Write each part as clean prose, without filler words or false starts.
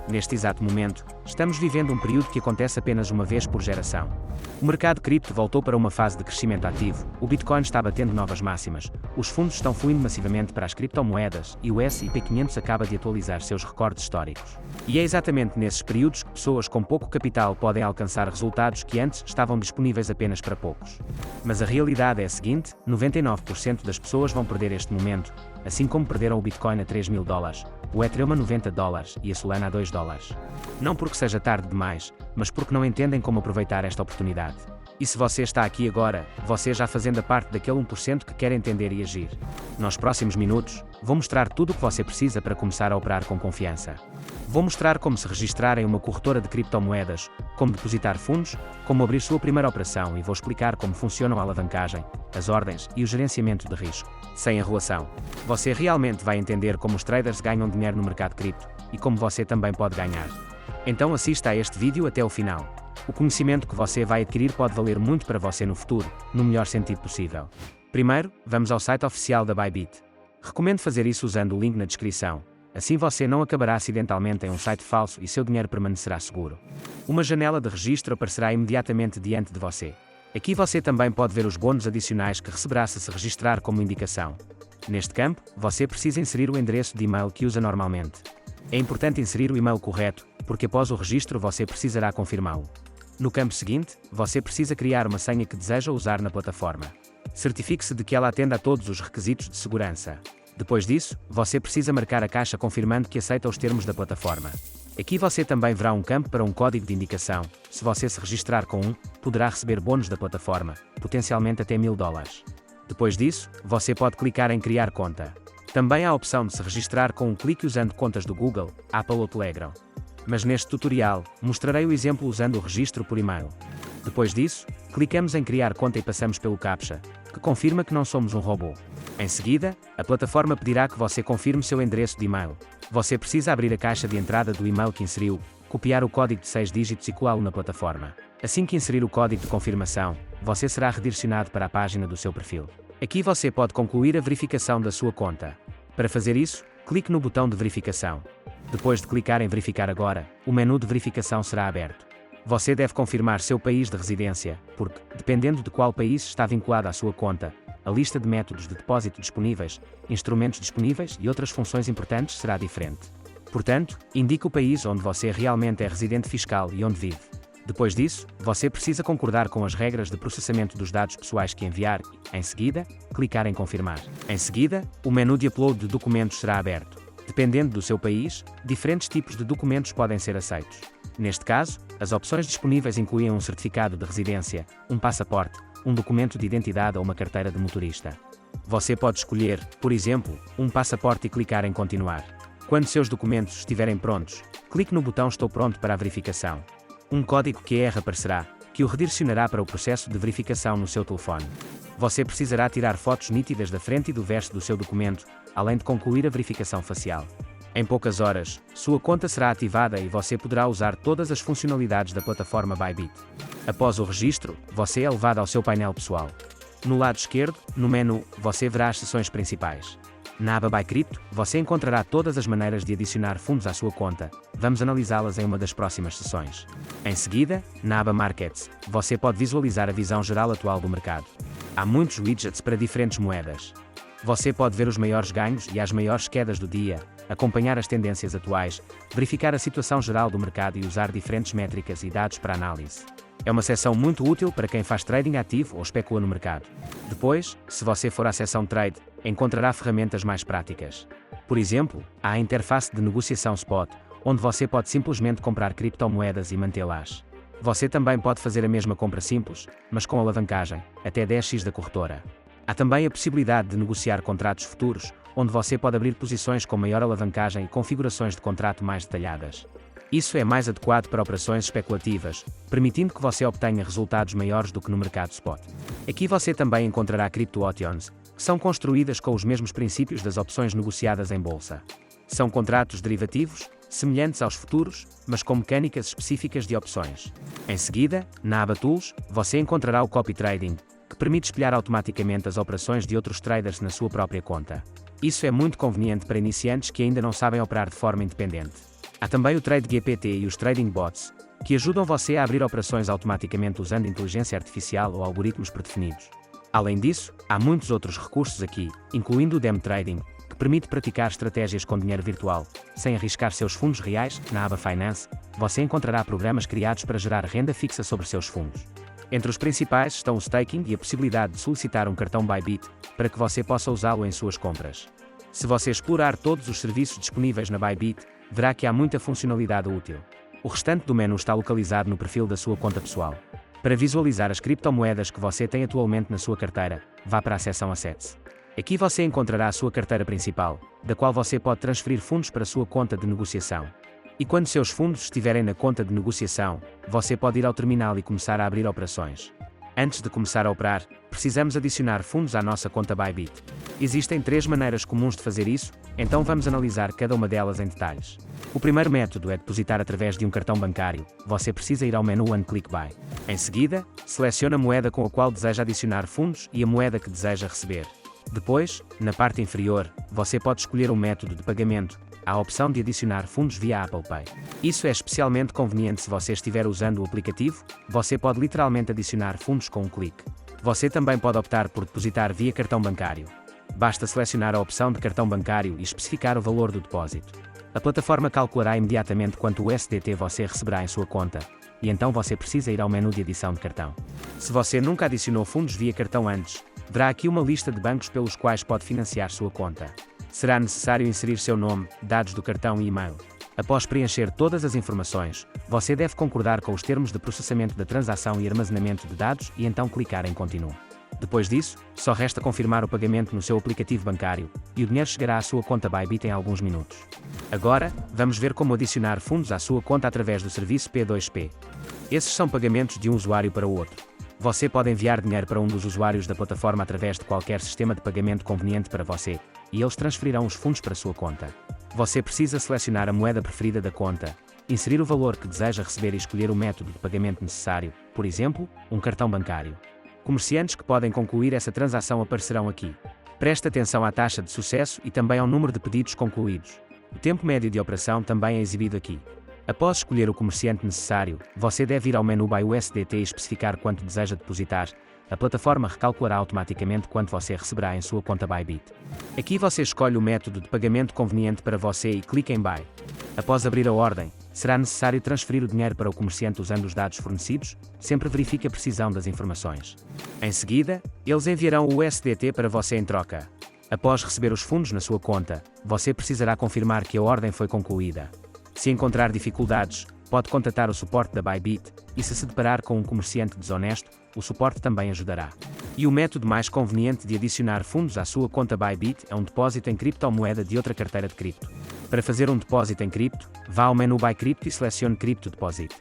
Neste exato momento, estamos vivendo um período que acontece apenas uma vez por geração. O mercado cripto voltou para uma fase de crescimento ativo, o Bitcoin está batendo novas máximas, os fundos estão fluindo massivamente para as criptomoedas e o S&P 500 acaba de atualizar seus recordes históricos. E é exatamente nesses períodos que pessoas com pouco capital podem alcançar resultados que antes estavam disponíveis apenas para poucos. Mas a realidade é a seguinte: 99% das pessoas vão perder este momento, assim como perderam o Bitcoin a $3.000, o Ethereum a $90 e a Solana a $2. Não porque seja tarde demais, mas porque não entendem como aproveitar esta oportunidade. E se você está aqui agora, você já fazendo a parte daquele 1% que quer entender e agir. Nos próximos minutos, vou mostrar tudo o que você precisa para começar a operar com confiança. Vou mostrar como se registrar em uma corretora de criptomoedas, como depositar fundos, como abrir sua primeira operação e vou explicar como funcionam a alavancagem, as ordens e o gerenciamento de risco. Sem enrolação. Você realmente vai entender como os traders ganham dinheiro no mercado cripto e como você também pode ganhar. Então assista a este vídeo até o final. O conhecimento que você vai adquirir pode valer muito para você no futuro, no melhor sentido possível. Primeiro, vamos ao site oficial da Bybit. Recomendo fazer isso usando o link na descrição. Assim você não acabará acidentalmente em um site falso e seu dinheiro permanecerá seguro. Uma janela de registro aparecerá imediatamente diante de você. Aqui você também pode ver os bônus adicionais que receberá se registrar como indicação. Neste campo, você precisa inserir o endereço de e-mail que usa normalmente. É importante inserir o e-mail correto, porque após o registro você precisará confirmá-lo. No campo seguinte, você precisa criar uma senha que deseja usar na plataforma. Certifique-se de que ela atenda a todos os requisitos de segurança. Depois disso, você precisa marcar a caixa confirmando que aceita os termos da plataforma. Aqui você também verá um campo para um código de indicação. Se você se registrar com um, poderá receber bônus da plataforma, potencialmente até $1.000. Depois disso, você pode clicar em criar conta. Também há a opção de se registrar com um clique usando contas do Google, Apple ou Telegram. Mas neste tutorial, mostrarei o exemplo usando o registro por e-mail. Depois disso, clicamos em criar conta e passamos pelo CAPTCHA, que confirma que não somos um robô. Em seguida, a plataforma pedirá que você confirme seu endereço de e-mail. Você precisa abrir a caixa de entrada do e-mail que inseriu, copiar o código de 6 dígitos e colá-lo na plataforma. Assim que inserir o código de confirmação, você será redirecionado para a página do seu perfil. Aqui você pode concluir a verificação da sua conta. Para fazer isso, clique no botão de verificação. Depois de clicar em verificar agora, o menu de verificação será aberto. Você deve confirmar seu país de residência, porque, dependendo de qual país está vinculado à sua conta, a lista de métodos de depósito disponíveis, instrumentos disponíveis e outras funções importantes será diferente. Portanto, indique o país onde você realmente é residente fiscal e onde vive. Depois disso, você precisa concordar com as regras de processamento dos dados pessoais que enviar e, em seguida, clicar em confirmar. Em seguida, o menu de upload de documentos será aberto. Dependendo do seu país, diferentes tipos de documentos podem ser aceitos. Neste caso, as opções disponíveis incluem um certificado de residência, um passaporte, um documento de identidade ou uma carteira de motorista. Você pode escolher, por exemplo, um passaporte e clicar em continuar. Quando seus documentos estiverem prontos, clique no botão Estou pronto para a verificação. Um código QR aparecerá, que o redirecionará para o processo de verificação no seu telefone. Você precisará tirar fotos nítidas da frente e do verso do seu documento, além de concluir a verificação facial. Em poucas horas, sua conta será ativada e você poderá usar todas as funcionalidades da plataforma Bybit. Após o registro, você é levado ao seu painel pessoal. No lado esquerdo, no menu, você verá as seções principais. Na aba Buy Crypto, você encontrará todas as maneiras de adicionar fundos à sua conta. Vamos analisá-las em uma das próximas sessões. Em seguida, na aba Markets, você pode visualizar a visão geral atual do mercado. Há muitos widgets para diferentes moedas. Você pode ver os maiores ganhos e as maiores quedas do dia, acompanhar as tendências atuais, verificar a situação geral do mercado e usar diferentes métricas e dados para análise. É uma seção muito útil para quem faz trading ativo ou especula no mercado. Depois, se você for à seção Trade, encontrará ferramentas mais práticas. Por exemplo, há a interface de negociação Spot, onde você pode simplesmente comprar criptomoedas e mantê-las. Você também pode fazer a mesma compra simples, mas com alavancagem, até 10x da corretora. Há também a possibilidade de negociar contratos futuros, onde você pode abrir posições com maior alavancagem e configurações de contrato mais detalhadas. Isso é mais adequado para operações especulativas, permitindo que você obtenha resultados maiores do que no mercado spot. Aqui você também encontrará Crypto Options, que são construídas com os mesmos princípios das opções negociadas em bolsa. São contratos derivativos, semelhantes aos futuros, mas com mecânicas específicas de opções. Em seguida, na aba Tools, você encontrará o Copy Trading, que permite espelhar automaticamente as operações de outros traders na sua própria conta. Isso é muito conveniente para iniciantes que ainda não sabem operar de forma independente. Há também o Trade GPT e os Trading Bots, que ajudam você a abrir operações automaticamente usando inteligência artificial ou algoritmos predefinidos. Além disso, há muitos outros recursos aqui, incluindo o Dem Trading, que permite praticar estratégias com dinheiro virtual, sem arriscar seus fundos reais. Na aba Finance, você encontrará programas criados para gerar renda fixa sobre seus fundos. Entre os principais estão o staking e a possibilidade de solicitar um cartão Bybit, para que você possa usá-lo em suas compras. Se você explorar todos os serviços disponíveis na Bybit, verá que há muita funcionalidade útil. O restante do menu está localizado no perfil da sua conta pessoal. Para visualizar as criptomoedas que você tem atualmente na sua carteira, vá para a seção Assets. Aqui você encontrará a sua carteira principal, da qual você pode transferir fundos para a sua conta de negociação. E quando seus fundos estiverem na conta de negociação, você pode ir ao terminal e começar a abrir operações. Antes de começar a operar, precisamos adicionar fundos à nossa conta Bybit. Existem 3 maneiras comuns de fazer isso, então vamos analisar cada uma delas em detalhes. O primeiro método é depositar através de um cartão bancário. Você precisa ir ao menu One Click Buy. Em seguida, selecione a moeda com a qual deseja adicionar fundos e a moeda que deseja receber. Depois, na parte inferior, você pode escolher um método de pagamento. Há a opção de adicionar fundos via Apple Pay. Isso é especialmente conveniente se você estiver usando o aplicativo, você pode literalmente adicionar fundos com um clique. Você também pode optar por depositar via cartão bancário. Basta selecionar a opção de cartão bancário e especificar o valor do depósito. A plataforma calculará imediatamente quanto USDT você receberá em sua conta, e então você precisa ir ao menu de adição de cartão. Se você nunca adicionou fundos via cartão antes, verá aqui uma lista de bancos pelos quais pode financiar sua conta. Será necessário inserir seu nome, dados do cartão e e-mail. Após preencher todas as informações, você deve concordar com os termos de processamento da transação e armazenamento de dados e então clicar em Continue. Depois disso, só resta confirmar o pagamento no seu aplicativo bancário, e o dinheiro chegará à sua conta Bybit em alguns minutos. Agora, vamos ver como adicionar fundos à sua conta através do serviço P2P. Esses são pagamentos de um usuário para o outro. Você pode enviar dinheiro para um dos usuários da plataforma através de qualquer sistema de pagamento conveniente para você, e eles transferirão os fundos para sua conta. Você precisa selecionar a moeda preferida da conta, inserir o valor que deseja receber e escolher o método de pagamento necessário, por exemplo, um cartão bancário. Comerciantes que podem concluir essa transação aparecerão aqui. Preste atenção à taxa de sucesso e também ao número de pedidos concluídos. O tempo médio de operação também é exibido aqui. Após escolher o comerciante necessário, você deve ir ao menu Buy USDT e especificar quanto deseja depositar. A plataforma recalculará automaticamente quanto você receberá em sua conta Bybit. Aqui você escolhe o método de pagamento conveniente para você e clica em Buy. Após abrir a ordem, será necessário transferir o dinheiro para o comerciante usando os dados fornecidos. Sempre verifique a precisão das informações. Em seguida, eles enviarão o USDT para você em troca. Após receber os fundos na sua conta, você precisará confirmar que a ordem foi concluída. Se encontrar dificuldades, pode contatar o suporte da Bybit, e se deparar com um comerciante desonesto, o suporte também ajudará. E o método mais conveniente de adicionar fundos à sua conta Bybit é um depósito em criptomoeda de outra carteira de cripto. Para fazer um depósito em cripto, vá ao menu Buy Crypto e selecione Crypto Deposit.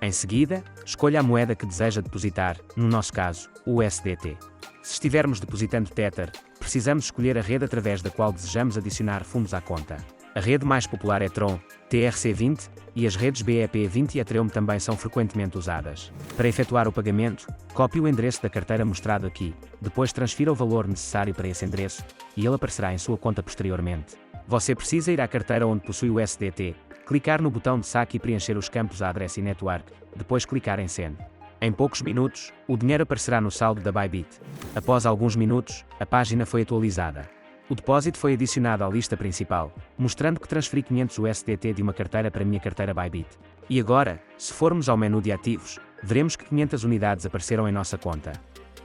Em seguida, escolha a moeda que deseja depositar, no nosso caso, o USDT. Se estivermos depositando Tether, precisamos escolher a rede através da qual desejamos adicionar fundos à conta. A rede mais popular é Tron, TRC20, e as redes BEP20 e Ethereum também são frequentemente usadas. Para efetuar o pagamento, copie o endereço da carteira mostrado aqui, depois transfira o valor necessário para esse endereço, e ele aparecerá em sua conta posteriormente. Você precisa ir à carteira onde possui o USDT, clicar no botão de saque e preencher os campos Address e Network, depois clicar em Send. Em poucos minutos, o dinheiro aparecerá no saldo da Bybit. Após alguns minutos, a página foi atualizada. O depósito foi adicionado à lista principal, mostrando que transferi 500 USDT de uma carteira para minha carteira Bybit. E agora, se formos ao menu de ativos, veremos que 500 unidades apareceram em nossa conta.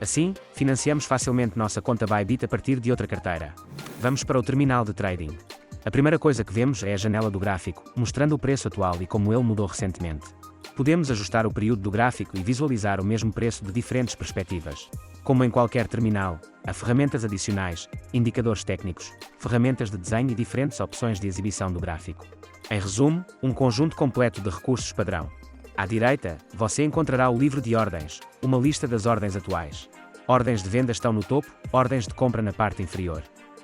Assim, financiamos facilmente nossa conta Bybit a partir de outra carteira. Vamos para o terminal de trading. A primeira coisa que vemos é a janela do gráfico, mostrando o preço atual e como ele mudou recentemente. Podemos ajustar o período do gráfico e visualizar o mesmo preço de diferentes perspectivas. Como em qualquer terminal, há ferramentas adicionais, indicadores técnicos, ferramentas de desenho e diferentes opções de exibição do gráfico. Em resumo, um conjunto completo de recursos padrão. À direita, você encontrará o livro de ordens, uma lista das ordens atuais. Ordens de venda estão no topo, ordens de compra na parte inferior.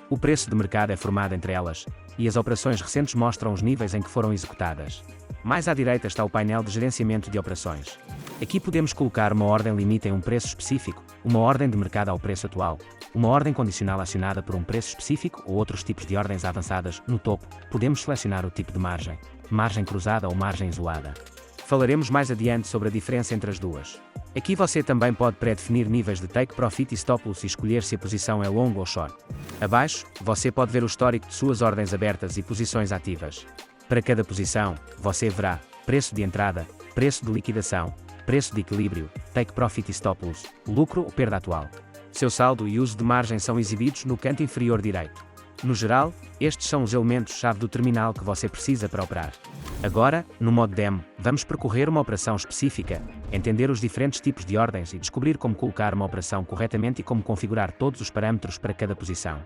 O preço de mercado é formado entre elas, e as operações recentes mostram os níveis em que foram executadas. Mais à direita está o painel de gerenciamento de operações. Aqui podemos colocar uma ordem limite em um preço específico, uma ordem de mercado ao preço atual, uma ordem condicional acionada por um preço específico ou outros tipos de ordens avançadas. No topo, podemos selecionar o tipo de margem. margem cruzada ou margem isolada. Falaremos mais adiante sobre a diferença entre as duas. Aqui você também pode pré-definir níveis de take profit e stop loss e escolher se a posição é long ou short. Abaixo, você pode ver o histórico de suas ordens abertas e posições ativas. Para cada posição, você verá preço de entrada, preço de liquidação, preço de equilíbrio, take profit e stop loss, lucro ou perda atual. Seu saldo e uso de margem são exibidos no canto inferior direito. No geral, estes são os elementos-chave do terminal que você precisa para operar. Agora, no modo demo, vamos percorrer uma operação específica, entender os diferentes tipos de ordens e descobrir como colocar uma operação corretamente e como configurar todos os parâmetros para cada posição.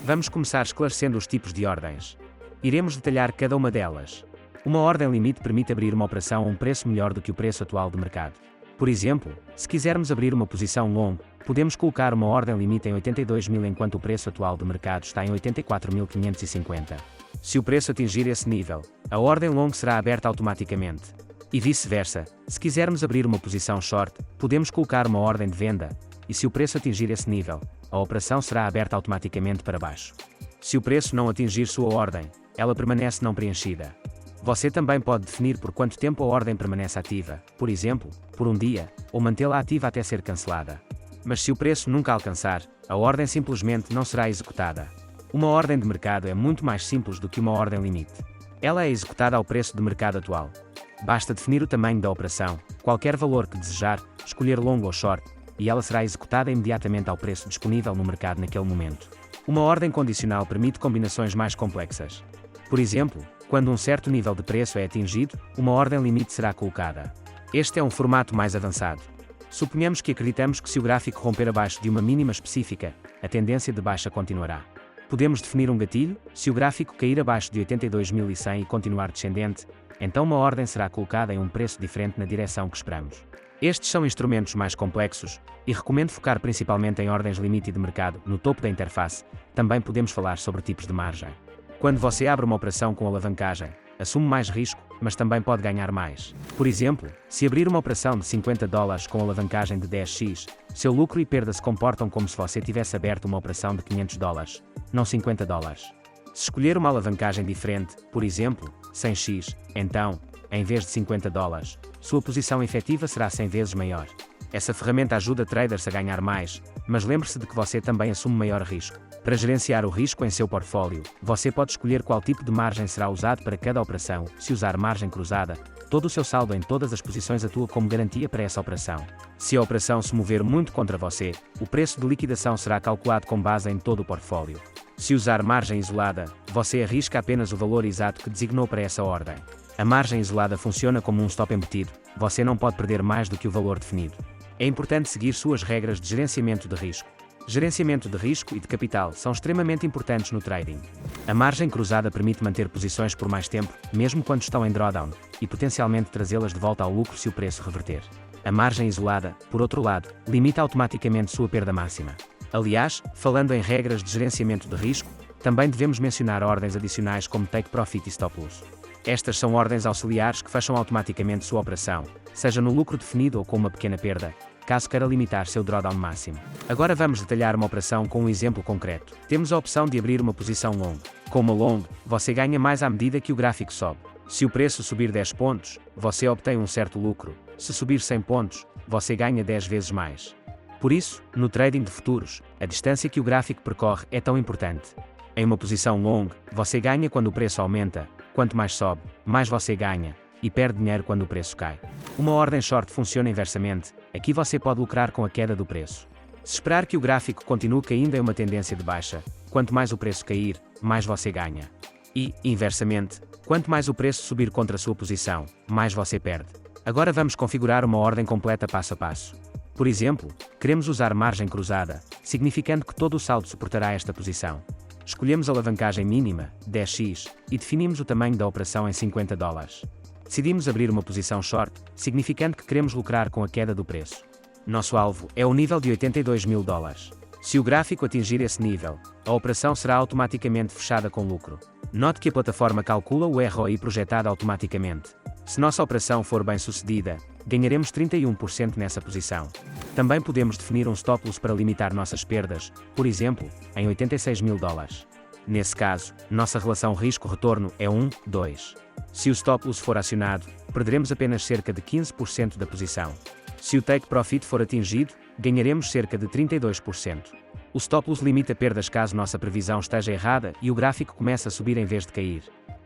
Vamos começar esclarecendo os tipos de ordens. Iremos detalhar cada uma delas. Uma ordem limite permite abrir uma operação a um preço melhor do que o preço atual de mercado. Por exemplo, se quisermos abrir uma posição long, podemos colocar uma ordem limite em 82.000 enquanto o preço atual de mercado está em 84.550. Se o preço atingir esse nível, a ordem long será aberta automaticamente. E vice-versa, se quisermos abrir uma posição short, podemos colocar uma ordem de venda, e se o preço atingir esse nível, a operação será aberta automaticamente para baixo. Se o preço não atingir sua ordem, ela permanece não preenchida. Você também pode definir por quanto tempo a ordem permanece ativa, por exemplo, por um dia, ou mantê-la ativa até ser cancelada. Mas se o preço nunca alcançar, a ordem simplesmente não será executada. Uma ordem de mercado é muito mais simples do que uma ordem limite. Ela é executada ao preço de mercado atual. Basta definir o tamanho da operação, qualquer valor que desejar, escolher long ou short, e ela será executada imediatamente ao preço disponível no mercado naquele momento. Uma ordem condicional permite combinações mais complexas. Por exemplo, quando um certo nível de preço é atingido, uma ordem limite será colocada. Este é um formato mais avançado. Suponhamos que acreditamos que se o gráfico romper abaixo de uma mínima específica, a tendência de baixa continuará. Podemos definir um gatilho, se o gráfico cair abaixo de 82.100 e continuar descendente, então uma ordem será colocada em um preço diferente na direção que esperamos. Estes são instrumentos mais complexos, e recomendo focar principalmente em ordens limite e de mercado, no topo da interface. Também podemos falar sobre tipos de margem. Quando você abre uma operação com alavancagem, assume mais risco, mas também pode ganhar mais. Por exemplo, se abrir uma operação de $50 com alavancagem de 10x, seu lucro e perda se comportam como se você tivesse aberto uma operação de $500, não $50. Se escolher uma alavancagem diferente, por exemplo, 100x, então, em vez de $50, sua posição efetiva será 100 vezes maior. Essa ferramenta ajuda traders a ganhar mais, mas lembre-se de que você também assume maior risco. Para gerenciar o risco em seu portfólio, você pode escolher qual tipo de margem será usado para cada operação. Se usar margem cruzada, todo o seu saldo em todas as posições atua como garantia para essa operação. Se a operação se mover muito contra você, o preço de liquidação será calculado com base em todo o portfólio. Se usar margem isolada, você arrisca apenas o valor exato que designou para essa ordem. A margem isolada funciona como um stop embutido, você não pode perder mais do que o valor definido. É importante seguir suas regras de gerenciamento de risco. Gerenciamento de risco e de capital são extremamente importantes no trading. A margem cruzada permite manter posições por mais tempo, mesmo quando estão em drawdown, e potencialmente trazê-las de volta ao lucro se o preço reverter. A margem isolada, por outro lado, limita automaticamente sua perda máxima. Aliás, falando em regras de gerenciamento de risco, também devemos mencionar ordens adicionais como take profit e stop loss. Estas são ordens auxiliares que fecham automaticamente sua operação, seja no lucro definido ou com uma pequena perda, caso queira limitar seu drawdown máximo. Agora vamos detalhar uma operação com um exemplo concreto. Temos a opção de abrir uma posição long. Com uma long, você ganha mais à medida que o gráfico sobe. Se o preço subir 10 pontos, você obtém um certo lucro. Se subir 100 pontos, você ganha 10 vezes mais. Por isso, no trading de futuros, a distância que o gráfico percorre é tão importante. Em uma posição long, você ganha quando o preço aumenta. Quanto mais sobe, mais você ganha, e perde dinheiro quando o preço cai. Uma ordem short funciona inversamente, aqui você pode lucrar com a queda do preço. Se esperar que o gráfico continue caindo em uma tendência de baixa, quanto mais o preço cair, mais você ganha. E, inversamente, quanto mais o preço subir contra a sua posição, mais você perde. Agora vamos configurar uma ordem completa passo a passo. Por exemplo, queremos usar margem cruzada, significando que todo o saldo suportará esta posição. Escolhemos a alavancagem mínima, 10x, e definimos o tamanho da operação em $50. Decidimos abrir uma posição short, significando que queremos lucrar com a queda do preço. Nosso alvo é o nível de $82.000. Se o gráfico atingir esse nível, a operação será automaticamente fechada com lucro. Note que a plataforma calcula o ROI projetado automaticamente. Se nossa operação for bem sucedida, ganharemos 31% nessa posição. Também podemos definir um stop loss para limitar nossas perdas, por exemplo, em $86.000. Nesse caso, nossa relação risco-retorno é 1:2. Se o stop loss for acionado, perderemos apenas cerca de 15% da posição. Se o take profit for atingido, ganharemos cerca de 32%. O stop loss limita perdas caso nossa previsão esteja errada e o gráfico começa a subir em vez de cair.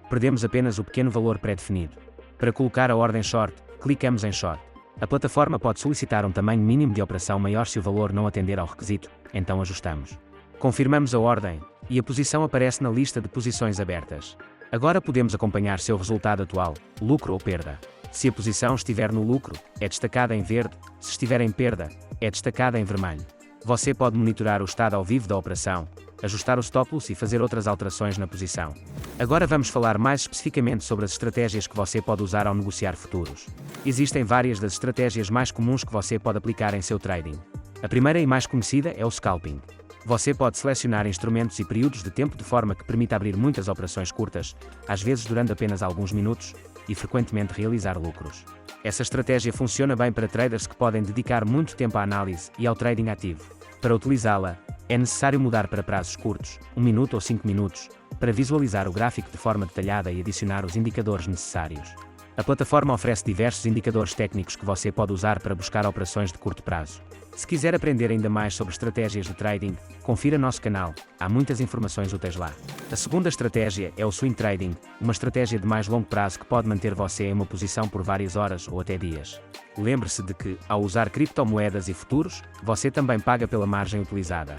Perdemos apenas o pequeno valor pré-definido. Para colocar a ordem short, clicamos em short. A plataforma pode solicitar um tamanho mínimo de operação maior se o valor não atender ao requisito, então ajustamos. Confirmamos a ordem, e a posição aparece na lista de posições abertas. Agora podemos acompanhar seu resultado atual, lucro ou perda. Se a posição estiver no lucro, é destacada em verde, se estiver em perda, é destacada em vermelho. Você pode monitorar o estado ao vivo da operação, ajustar o stop loss e fazer outras alterações na posição. Agora vamos falar mais especificamente sobre as estratégias que você pode usar ao negociar futuros. Existem várias das estratégias mais comuns que você pode aplicar em seu trading. A primeira e mais conhecida é o scalping. Você pode selecionar instrumentos e períodos de tempo de forma que permita abrir muitas operações curtas, às vezes durando apenas alguns minutos, e frequentemente realizar lucros. Essa estratégia funciona bem para traders que podem dedicar muito tempo à análise e ao trading ativo. Para utilizá-la, é necessário mudar para prazos curtos, 1 minuto ou 5 minutos, para visualizar o gráfico de forma detalhada e adicionar os indicadores necessários. A plataforma oferece diversos indicadores técnicos que você pode usar para buscar operações de curto prazo. Se quiser aprender ainda mais sobre estratégias de trading, confira nosso canal, há muitas informações úteis lá. A segunda estratégia é o swing trading, uma estratégia de mais longo prazo que pode manter você em uma posição por várias horas ou até dias. Lembre-se de que, ao usar criptomoedas e futuros, você também paga pela margem utilizada.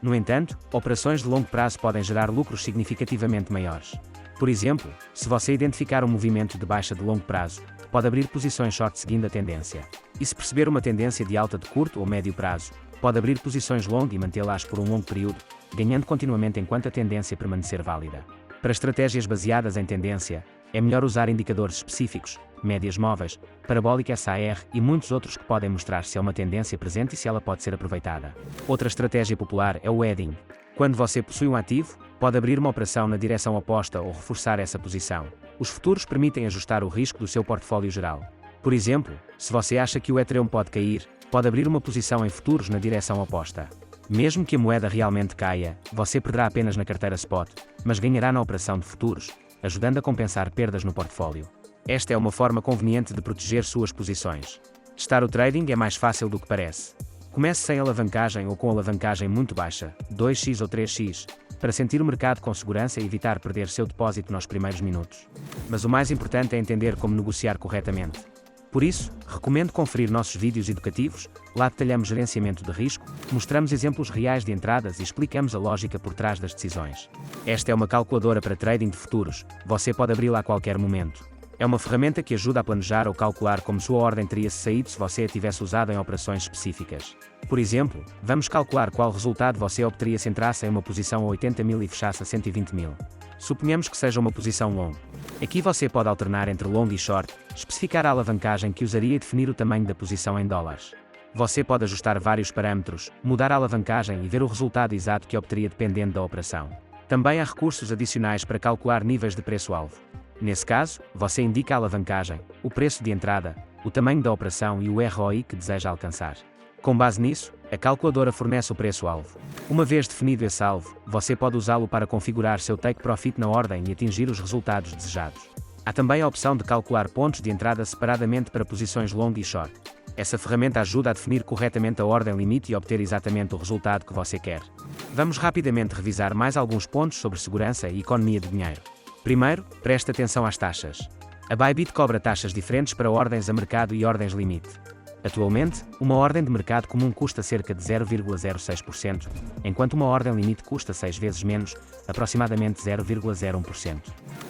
No entanto, operações de longo prazo podem gerar lucros significativamente maiores. Por exemplo, se você identificar um movimento de baixa de longo prazo, pode abrir posições short seguindo a tendência. E se perceber uma tendência de alta de curto ou médio prazo, pode abrir posições long e mantê-las por um longo período, ganhando continuamente enquanto a tendência permanecer válida. Para estratégias baseadas em tendência, é melhor usar indicadores específicos, médias móveis, parabólica SAR e muitos outros que podem mostrar se há uma tendência presente e se ela pode ser aproveitada. Outra estratégia popular é o hedging. Quando você possui um ativo, pode abrir uma operação na direção oposta ou reforçar essa posição. Os futuros permitem ajustar o risco do seu portfólio geral. Por exemplo, se você acha que o Ethereum pode cair, pode abrir uma posição em futuros na direção oposta. Mesmo que a moeda realmente caia, você perderá apenas na carteira spot, mas ganhará na operação de futuros, ajudando a compensar perdas no portfólio. Esta é uma forma conveniente de proteger suas posições. Testar o trading é mais fácil do que parece. Comece sem alavancagem ou com alavancagem muito baixa, 2x ou 3x, para sentir o mercado com segurança e evitar perder seu depósito nos primeiros minutos. Mas o mais importante é entender como negociar corretamente. Por isso, recomendo conferir nossos vídeos educativos, lá detalhamos gerenciamento de risco, mostramos exemplos reais de entradas e explicamos a lógica por trás das decisões. Esta é uma calculadora para trading de futuros, você pode abri-la a qualquer momento. É uma ferramenta que ajuda a planejar ou calcular como sua ordem teria saído se você a tivesse usado em operações específicas. Por exemplo, vamos calcular qual resultado você obteria se entrasse em uma posição a 80 mil e fechasse a 120 mil. Suponhamos que seja uma posição long. Aqui você pode alternar entre long e short, especificar a alavancagem que usaria e definir o tamanho da posição em dólares. Você pode ajustar vários parâmetros, mudar a alavancagem e ver o resultado exato que obteria dependendo da operação. Também há recursos adicionais para calcular níveis de preço-alvo. Nesse caso, você indica a alavancagem, o preço de entrada, o tamanho da operação e o ROI que deseja alcançar. Com base nisso, a calculadora fornece o preço-alvo. Uma vez definido esse alvo, você pode usá-lo para configurar seu take profit na ordem e atingir os resultados desejados. Há também a opção de calcular pontos de entrada separadamente para posições long e short. Essa ferramenta ajuda a definir corretamente a ordem limite e obter exatamente o resultado que você quer. Vamos rapidamente revisar mais alguns pontos sobre segurança e economia de dinheiro. Primeiro, preste atenção às taxas. A Bybit cobra taxas diferentes para ordens a mercado e ordens limite. Atualmente, uma ordem de mercado comum custa cerca de 0,06%, enquanto uma ordem limite custa 6 vezes menos, aproximadamente 0,01%.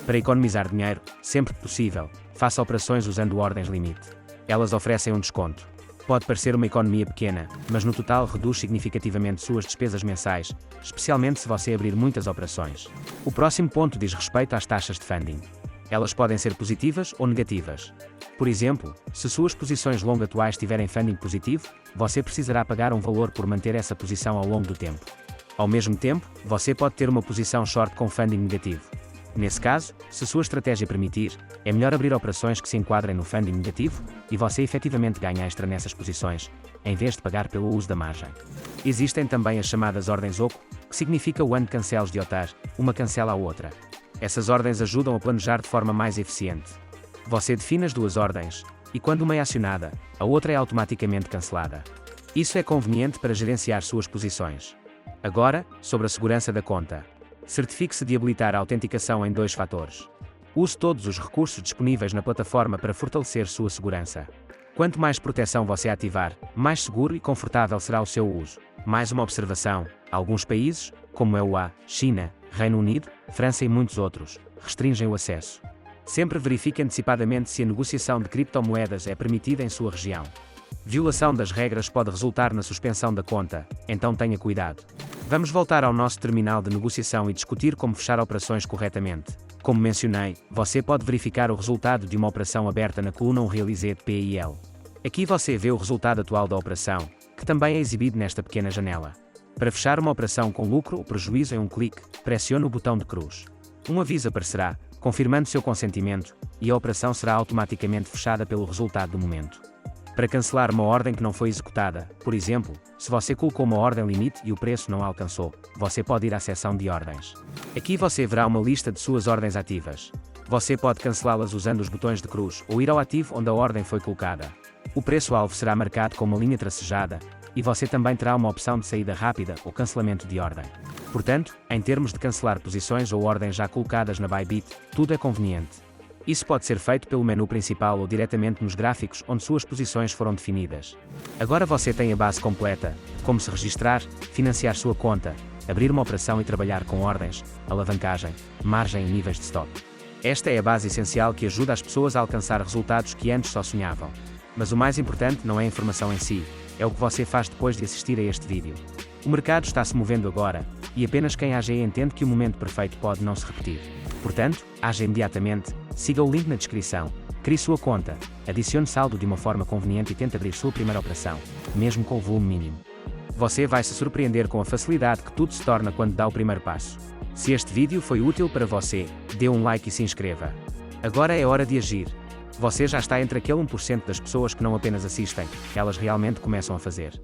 Para economizar dinheiro, sempre que possível, faça operações usando ordens limite. Elas oferecem um desconto. Pode parecer uma economia pequena, mas no total reduz significativamente suas despesas mensais, especialmente se você abrir muitas operações. O próximo ponto diz respeito às taxas de funding. Elas podem ser positivas ou negativas. Por exemplo, se suas posições long atuais tiverem funding positivo, você precisará pagar um valor por manter essa posição ao longo do tempo. Ao mesmo tempo, você pode ter uma posição short com funding negativo. Nesse caso, se sua estratégia permitir, é melhor abrir operações que se enquadrem no funding negativo, e você efetivamente ganha extra nessas posições, em vez de pagar pelo uso da margem. Existem também as chamadas ordens oco, que significa one cancels de otar, uma cancela a outra. Essas ordens ajudam a planejar de forma mais eficiente. Você define as duas ordens, e quando uma é acionada, a outra é automaticamente cancelada. Isso é conveniente para gerenciar suas posições. Agora, sobre a segurança da conta. Certifique-se de habilitar a autenticação em 2 fatores. Use todos os recursos disponíveis na plataforma para fortalecer sua segurança. Quanto mais proteção você ativar, mais seguro e confortável será o seu uso. Mais uma observação: alguns países, como a EUA, China, Reino Unido, França e muitos outros, restringem o acesso. Sempre verifique antecipadamente se a negociação de criptomoedas é permitida em sua região. Violação das regras pode resultar na suspensão da conta, então tenha cuidado. Vamos voltar ao nosso terminal de negociação e discutir como fechar operações corretamente. Como mencionei, você pode verificar o resultado de uma operação aberta na coluna Realized PIL. Aqui você vê o resultado atual da operação, que também é exibido nesta pequena janela. Para fechar uma operação com lucro ou prejuízo em um clique, pressione o botão de cruz. Um aviso aparecerá, confirmando seu consentimento, e a operação será automaticamente fechada pelo resultado do momento. Para cancelar uma ordem que não foi executada, por exemplo, se você colocou uma ordem limite e o preço não a alcançou, você pode ir à seção de ordens. Aqui você verá uma lista de suas ordens ativas. Você pode cancelá-las usando os botões de cruz ou ir ao ativo onde a ordem foi colocada. O preço-alvo será marcado com uma linha tracejada, e você também terá uma opção de saída rápida ou cancelamento de ordem. Portanto, em termos de cancelar posições ou ordens já colocadas na Bybit, tudo é conveniente. Isso pode ser feito pelo menu principal ou diretamente nos gráficos onde suas posições foram definidas. Agora você tem a base completa, como se registrar, financiar sua conta, abrir uma operação e trabalhar com ordens, alavancagem, margem e níveis de stop. Esta é a base essencial que ajuda as pessoas a alcançar resultados que antes só sonhavam. Mas o mais importante não é a informação em si, é o que você faz depois de assistir a este vídeo. O mercado está se movendo agora, e apenas quem age entende que o momento perfeito pode não se repetir. Portanto, haja imediatamente, siga o link na descrição, crie sua conta, adicione saldo de uma forma conveniente e tente abrir sua primeira operação, mesmo com o volume mínimo. Você vai se surpreender com a facilidade que tudo se torna quando dá o primeiro passo. Se este vídeo foi útil para você, dê um like e se inscreva. Agora é hora de agir. Você já está entre aquele 1% das pessoas que não apenas assistem, elas realmente começam a fazer.